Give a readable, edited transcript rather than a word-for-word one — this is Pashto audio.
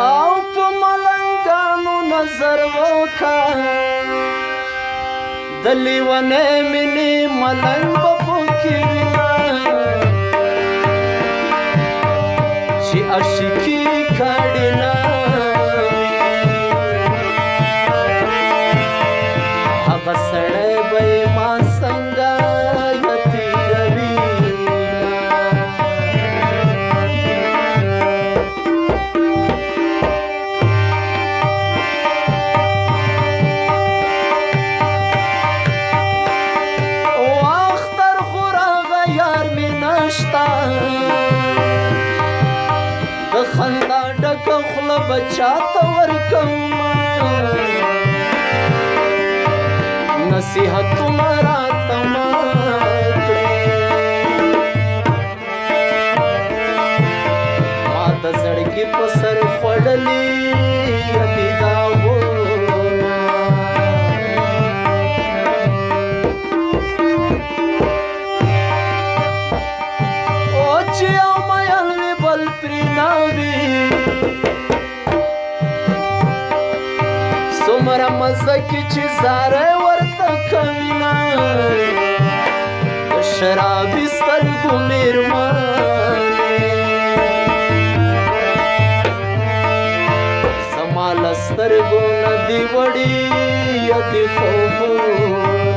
او په ملنګانو نظر وکړه د لیونۍ مینې ملنګ به پکې وینه چې عاشقي کړې نه وي هغه سړی به یې ما څنګه تېروي د خندا ډکه خوله به چاته ورکومه نصیحتونه راته مه کړې ما د زړګي په سر خوړلي دي داغونه او چې یو میل وي بل پرې نه وي څومره مزه کې چې زاری ورته کوینه د شرابي سترګو مېرمنې زما له سترګو نه دي وړي د خوبونه